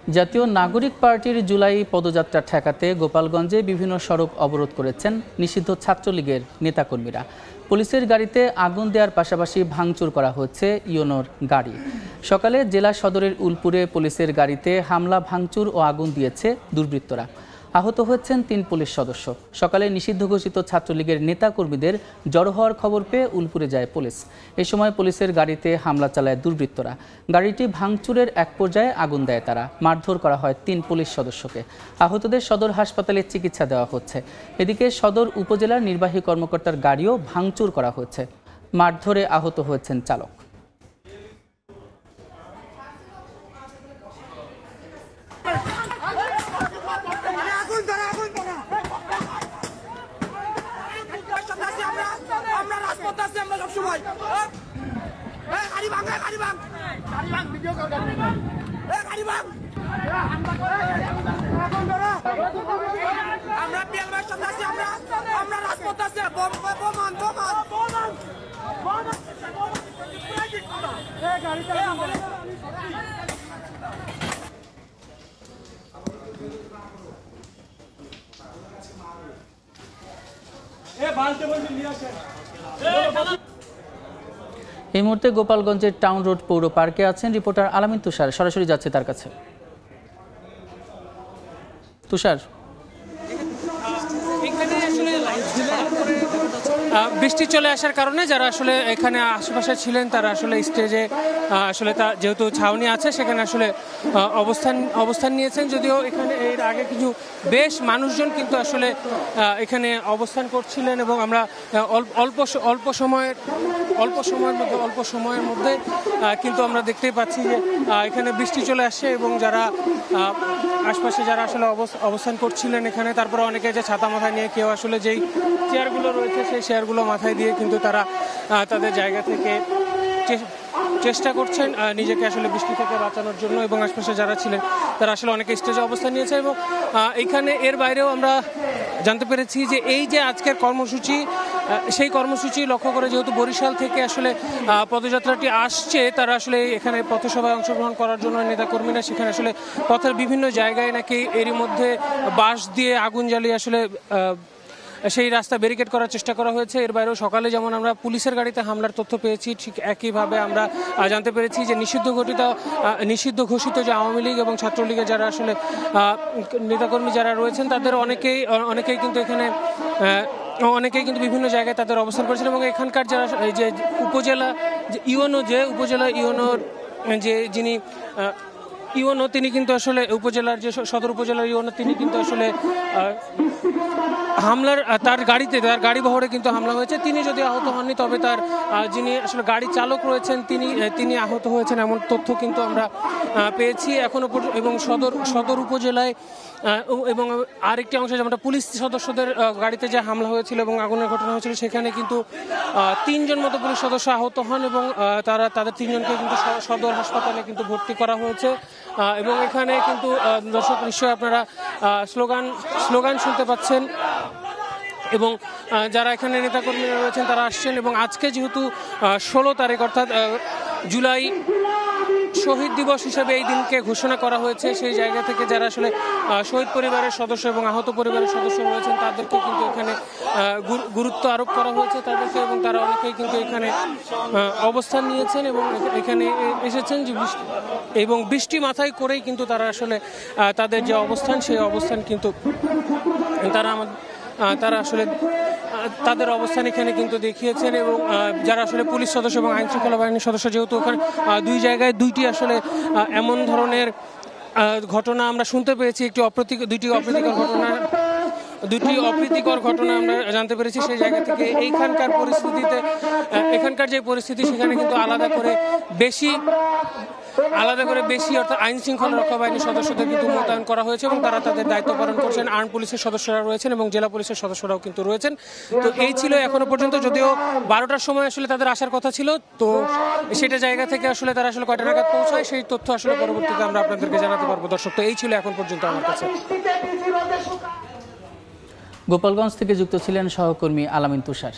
জাতীয় নাগরিক পার্টির জুলাই পদযাত্রা ঠেকাতে গোপালগঞ্জে বিভিন্ন সড়ক অবরোধ করেছেন নিষিদ্ধ ছাত্রলীগের নেতাকর্মীরা। পুলিশের গাড়িতে আগুন দেওয়ার পাশাপাশি ভাঙচুর করা হচ্ছে ইউনোর গাড়ি। সকালে জেলা সদরের উলপুরে পুলিশের গাড়িতে হামলা, ভাঙচুর ও আগুন দিয়েছে দুর্বৃত্তরা। আহত হয়েছেন ৩ পুলিশ সদস্য। সকালে নিষিদ্ধ ঘোষিত ছাত্রলীগের নেতাকর্মীদের জড়ো হওয়ার খবর পেয়ে উলপুরে যায় পুলিশ। এ সময় পুলিশের গাড়িতে হামলা চালায় দুর্বৃত্তরা। গাড়িটি ভাঙচুরের এক পর্যায়ে আগুন দেয় তারা। মারধর করা হয় ৩ পুলিশ সদস্যকে। আহতদের সদর হাসপাতালে চিকিৎসা দেওয়া হচ্ছে। এদিকে সদর উপজেলার নির্বাহী কর্মকর্তার গাড়িও ভাঙচুর করা হচ্ছে। মারধরে আহত হয়েছেন চালক। এই মুহূর্তে গোপালগঞ্জের টাউন রোড পৌর পার্কে আছেন রিপোর্টার আলামিন তুষার। সরাসরি যাচ্ছে তার কাছে। তুষার, বৃষ্টি চলে আসার কারণে যারা আসলে এখানে আশেপাশে ছিলেন তারা আসলে স্টেজে আসলে যেহেতু ছাউনি আছে সেখানে আসলে অবস্থান নিয়েছেন। যদিও এখানে এর আগে কিছু বেশ মানুষজন কিন্তু আসলে এখানে অবস্থান করছিলেন এবং আমরা অল্প সময়ের মধ্যে কিন্তু আমরা দেখতেই পাচ্ছি যে এখানে বৃষ্টি চলে আসছে এবং যারা আশপাশে যারা আসলে অবস্থান করছিলেন এখানে, তারপরে অনেকে যে ছাতা মাথায় নিয়ে কেউ আসলে যেই চেয়ারগুলো রয়েছে সেই চেয়ারগুলো মাথায় দিয়ে কিন্তু তারা তাদের জায়গা থেকে চেষ্টা করছেন নিজেকে আসলে বৃষ্টি থেকে বাঁচানোর জন্য। এবং আশপাশে যারা ছিলেন তারা আসলে অনেকে স্টেজে অবস্থান নিয়েছে। এবং এইখানে এর বাইরেও আমরা জানতে পেরেছি যে এই যে আজকের কর্মসূচি, সেই কর্মসূচি লক্ষ্য করে যেহেতু বরিশাল থেকে আসলে পদযাত্রাটি আসছে, তারা আসলে এখানে পথসভায় অংশগ্রহণ করার জন্য নেতাকর্মীরা সেখানে আসলে পথের বিভিন্ন জায়গায় নাকি এরই মধ্যে বাঁশ দিয়ে আগুন জ্বালিয়ে আসলে সেই রাস্তা ব্যারিকেড করার চেষ্টা করা হয়েছে। এর বাইরেও সকালে যেমন আমরা পুলিশের গাড়িতে হামলার তথ্য পেয়েছি, ঠিক একইভাবে আমরা জানতে পেরেছি যে নিষিদ্ধ ঘোষিত যে আওয়ামী লীগ এবং ছাত্রলীগের যারা আসলে নেতাকর্মী যারা রয়েছেন তাদের অনেকেই কিন্তু এখানে বিভিন্ন জায়গায় তাদের অবস্থান করেছেন। এবং এখানকার যারা যে উপজেলা ইউনোর যে যিনি ইউনো, তিনি কিন্তু আসলে উপজেলার যে সদর উপজেলার ইউনো, তিনি কিন্তু আসলে তার গাড়ি বহরে কিন্তু হামলা হয়েছে। তিনি যদি আহত হননি, তবে তার যিনি আসলে গাড়ি চালক রয়েছেন তিনি আহত হয়েছেন এমন তথ্য কিন্তু আমরা পেয়েছি এখনো। এবং সদর উপজেলায় এবং আরেকটি অংশে যেমনটা পুলিশ সদস্যদের গাড়িতে যে হামলা হয়েছিল এবং আগুনের ঘটনা হয়েছিল, সেখানে কিন্তু 3 জন মতো পুলিশ সদস্য আহত হন এবং তাদের 3 জনকে কিন্তু সদর হাসপাতালে কিন্তু ভর্তি করা হয়েছে। এবং এখানে কিন্তু দর্শক নিশ্চয়ই আপনারা স্লোগান শুনতে পাচ্ছেন এবং যারা এখানে নেতাকর্মীরা রয়েছেন তারা আসছেন। এবং আজকে যেহেতু 16 তারিখ অর্থাৎ জুলাই শহীদ দিবস হিসেবে এই দিনকে ঘোষণা করা হয়েছে, সেই জায়গা থেকে যারা আসলে শহীদ পরিবারের সদস্য এবং আহত পরিবারের সদস্য রয়েছেন তাদেরকে কিন্তু এখানে গুরুত্ব আরোপ করা হয়েছে তাদেরকে, এবং তারা অনেকেই কিন্তু এখানে অবস্থান নিয়েছেন এবং এখানে এসেছেন এবং বৃষ্টি মাথায় করেই কিন্তু তারা আসলে তাদের যে অবস্থান সেই অবস্থান কিন্তু তারা আসলে তাদের অবস্থান এখানে কিন্তু দেখিয়েছেন। এবং যারা আসলে পুলিশ সদস্য এবং আইন শৃঙ্খলা বাহিনীর সদস্য, যেহেতু ওখানে 2 জায়গায় 2টি আসলে এমন ধরনের ঘটনা আমরা শুনতে পেয়েছি, দুটি অপ্রীতিকর ঘটনা আমরা জানতে পেরেছি, সেই জায়গা থেকে এখানকার যে পরিস্থিতি সেখানে কিন্তু আলাদা করে বেশি অর্থাৎ আইন শৃঙ্খলা রক্ষা বাহিনীর সদস্যদের কিন্তু মোতায়েন করা হয়েছে এবং তারা তাদের দায়িত্ব পালন করছেন। আর্ম পুলিশের সদস্যরা রয়েছেন এবং জেলা পুলিশের সদস্যরাও কিন্তু রয়েছেন। তো এই ছিল এখনো পর্যন্ত, যদিও 12টার সময় আসলে তাদের আসার কথা ছিল, তো সেটা জায়গা থেকে আসলে তারা আসলে কয়টা নাগাদ পৌঁছায় সেই তথ্য আসলে পরবর্তীতে আমরা আপনাদেরকে জানাতে পারবো। দর্শক, তো এই ছিল এখন পর্যন্ত আমার কাছে। গোপালগঞ্জ থেকে যুক্ত ছিলেন সহকর্মী আলামিন তুষার।